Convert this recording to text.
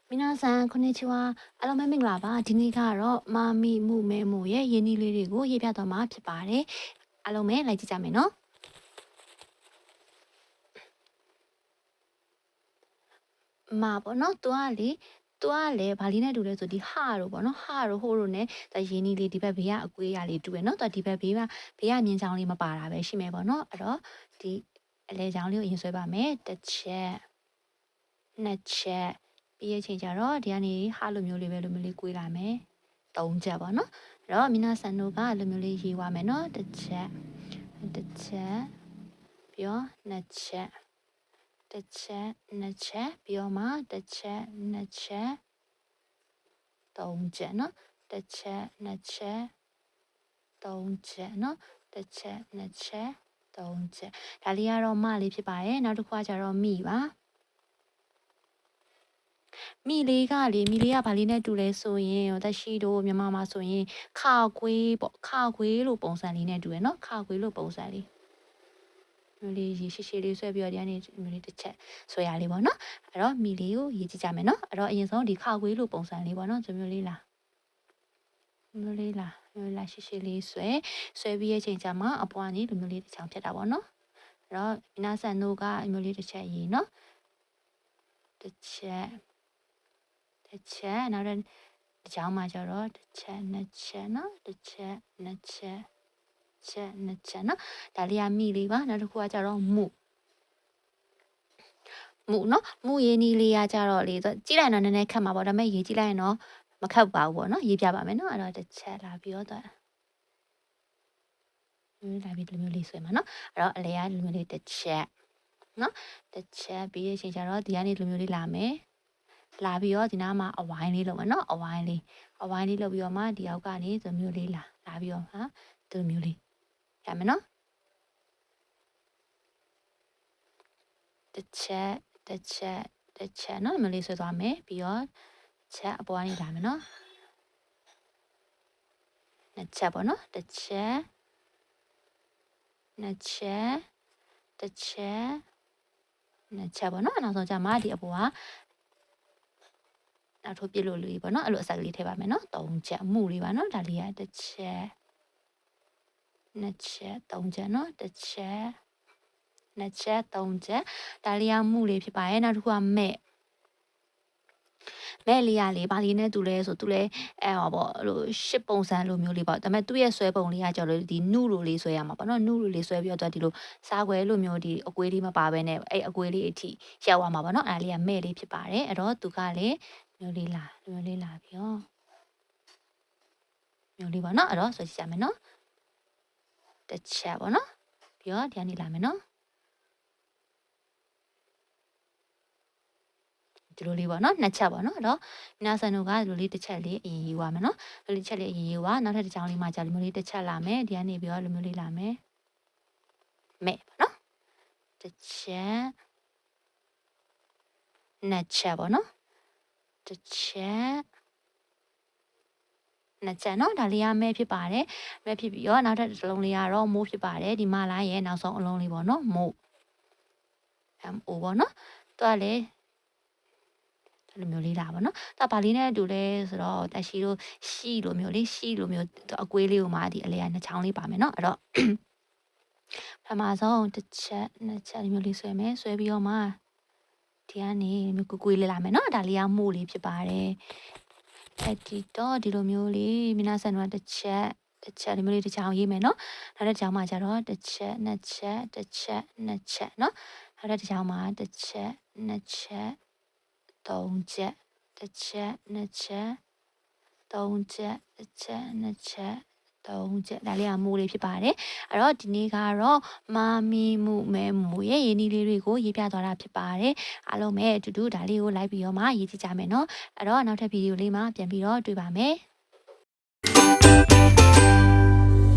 皆さんこんにちはအားလုံးပဲမင်္ဂလာပါဒီနေ့ကတော့မာမီမှုမဲမှုရဲ့ရင်းနှီးလေးတွေကိုရေးပြတော့မှာဖြစ်ပါတယ်အားလုံးပဲလိုက်ကြည့်ကြမယ်နော်မာပေါ့နော်သူကလေဘာလေးနဲ့တူလဲဆိုဒီဟာတို့ပေါ့နော်ဟာတို့ဟိုတို့နဲ့ရင်းနှီးလေးဒီဘက်ဘေးကအကွေးရလေးတူရနော်သူဒီဘက်ဘေးကမြင်းချောင်းလေးမပါတာပဲရှိမယ်ပေါ့နော်အဲ့တော့ဒီအလဲချောင်းလေးကိုရင်ဆွဲပါမယ်တစ်ချက်နှစ်ချက်ပြီးရချင်းကြတော့ဒီကနေဟာလိုမျိုးလေးပဲလိုမျိုးလေးကွေးလာမယ်၃ချက်ပေါ့နော်အဲ့တော့mina sanတို့ကလိုမျိုးလေးရေးသွားမယ်နော်တစ်ချက်ပြီးတော့နှစ်ချက်နှစ်ချက်ပြီးတော့မှတစ်ချက်နှစ်ချက်၃ချက်နော်တစ်ချက်နှစ်ချက်၃ချက်နော်တစ်ချက်နှစ်ချက်၃ချက်ဒါလေးကတော့မလေးဖြစ်ပါတယ်နောက်တစ်ခုကကျတော့မိပါမိလေးကဘာလေးနဲ့တူလဲဆိုရင်သက်ရှိတို့မြန်မာမှာဆိုရင်ခါခွေးပေါ့ခါခွေးလို့ပုံစံလေးနဲ့တူရယ်နော်ခါခွေးလို့ပုံစံလေးမျိုးလေးရေးရှိလေးဆွဲပြီးတော့ဒီကနေမျိုးလေးတစ်ချက်ဆွဲရလေးပေါ့နော်အဲ့တော့မိလေးကိုရေးကြည့်ကြမယ်နော်အဲ့တော့အရင်ဆုံးဒီခါခွေးလို့ပုံစံလေးပေါ့နော်ဒီမျိုးလေးလားရှိလေးဆွဲပြီးရဲ့ချိန်ကျမှအပွားနေဒီမျိုးလေးတစ်ချောင်းဖြတ်တာပေါ့နော်အဲ့တော့mina sanတို့ကမျိုးလေးတစ်ချက်ရေးနော်တစ်ချက်နောက်တစ်ချောင်းမှာကျတော့တစ်ချက်နှစ်ချက်နော်တစ်ချက်နှစ်ချက်နော်ဒါလေးကမိလေးပါနောက်တစ်ခုကကျတော့မှုနော်မှုရင်းနီးလေးကကျတော့လေကြည့်လိုက်တော့နည်းနည်းခက်မှာပေါ့ဒါပေမဲ့ရေးကြည့်လိုက်ရင်တော့မခက်ပါဘူးပေါ့နော်ရေးပြပါမယ်နော်အဲ့တော့တစ်ချက်လာပြီးတော့လာပြီးဒီမျိုးလေးဆွဲမှာနော်အဲ့တော့အလဲကဒီမျိုးလေးတစ်ချက်နော်တစ်ချက်ပြီးရချင်းကျတော့ဒီကနေဒီမျိုးလေးလာမယ်လာပြီးတော့ဒီနားမှာအဝိုင်းလေးလုပ်မယ်နော်အဝိုင်းလေးလုပ်ပြီးတော့မှဒီအောက်ကနေဒီမျိုးလေးလာပြီးတော့ဒီမျိုးလေးရမယ်နော်တစ်ချက်နော်မျိုးလေးဆွဲသွားမယ်ပြီးတော့ချက်အပေါ်ကနေလာမယ်နော်နှစ်ချက်ပေါ့နော်တစ်ချက်နှစ်ချက်ပေါ့နော်နောက်ဆုံးကျမှဒီအပေါ်ကနောက်ထိုးပြလို့လူကြီးပေါ့နော်အဲ့လိုအစကလေးထည့်ပါမယ်နော်၃ချက်အမှုလေးပါနော်ဒါလေးကတစ်ချက်နှစ်ချက်၃ချက်နော်တစ်ချက်နှစ်ချက်၃ချက်ဒါလေးကမှုလေးဖြစ်ပါရဲ့နောက်တစ်ခုကမဲ့လေးရလေးဘာလေးနဲ့တူလဲဆိုတူလဲဟောပေါ့အဲ့လိုရှစ်ပုံစံလိုမျိုးလေးပေါ့ဒါပေမဲ့သူ့ရဲ့ဆွဲပုံလေးကကြော်လို့ဒီနုလိုလေးဆွဲရမှာပေါ့နော်နုလိုလေးဆွဲပြီးတော့ဒီလိုစားခွဲလိုမျိုးဒီအကွေးလေးမပါဘဲနဲ့အဲ့အကွေးလေးအထိရောက်သွားမှာပေါ့နော်အဲ့လေးကမဲ့လေးဖြစ်ပါတယ်အဲ့တော့သူကလည်းမျိုးလေးလာပြီးတော့မျိုးလေးပေါ့နော်အဲ့တော့ဆွဲကြည့်ကြမယ်နော်တစ်ချက်ပေါ့နော်ပြီးတော့ဒီကနေလာမယ်နော်ဒီလိုလေးပေါ့နော်နှစ်ချက်ပေါ့နော်အဲ့တော့mina sanတို့ကဒီလိုလေးတစ်ချက်လေးအရင်ရေးသွားမယ်နော်ဒီလိုတစ်ချက်လေးအရင်ရေးသွားနောက်ထပ်တစ်ချောင်းလေးမှကြာဒီမျိုးလေးတစ်ချက်လာမယ်ဒီကနေပြီးတော့ဒီမျိုးလေးလာမယ်မဲ့ပေါ့နော်တစ်ချက်နှစ်ချက်ပေါ့နော်တစ်ချက်နှစ်ချက်နော်ဒါလေးကမဲ့ဖြစ်ပါတယ်မဲ့ဖြစ်ပြီးတော့နောက်ထပ်တစ်လုံးလေးကတော့မိုးဖြစ်ပါတယ်ဒီမလားရဲ့နောက်ဆုံးအလုံးလေးပေါ့နော်မိုးMO ပေါ့နော်သူကလည်းလိုမျိုးလေးလာပါနော်။ဒါဘာလေးနဲ့တူလဲဆိုတော့တက်ရှိလို့ရှိလိုမျိုးအကွေးလေးကိုမှဒီအလဲကနှစ်ချောင်းလေးပါမယ်နော်။အဲ့တော့ပထမဆုံးတစ်ချက်နှစ်ချက်လိုမျိုးလေးဆွဲမယ်။ဆွဲပြီးတော့မှဒီကနေမျိုးကွေးလေးလာမယ်နော်။ဒါလေးကမှုလေးဖြစ်ပါတယ်။အဲ့ဒီတော့ဒီလိုမျိုးလေးmina sanတို့ကတစ်ချက်ဒီမျိုးလေးတစ်ချောင်းရေးမယ်နော်။နောက်တစ်ချောင်းမှာကျတော့တစ်ချက်နှစ်ချက်နော်။နောက်တစ်ချောင်းမှာတစ်ချက်နှစ်ချက်၃ချက်တစ်ချက်နှစ်ချက်၃ချက်တစ်ချက်နှစ်ချက်၃ချက်ဒါလေးကမိုးလေးဖြစ်ပါတယ်အဲ့တော့ဒီနေ့ကတော့မာမီမှုမဲမှုရဲ့ရင်းနှီးလေးတွေကိုရေးပြသွားတာဖြစ်ပါတယ်အားလုံးပဲအတူတူဒါလေးကိုလိုက်ပြီးတော့မှရေးကြည့်ကြမယ်နော်အဲ့တော့နောက်ထပ်ဗီဒီယိုလေးမှာပြန်ပြီးတော့တွေ့ပါမယ်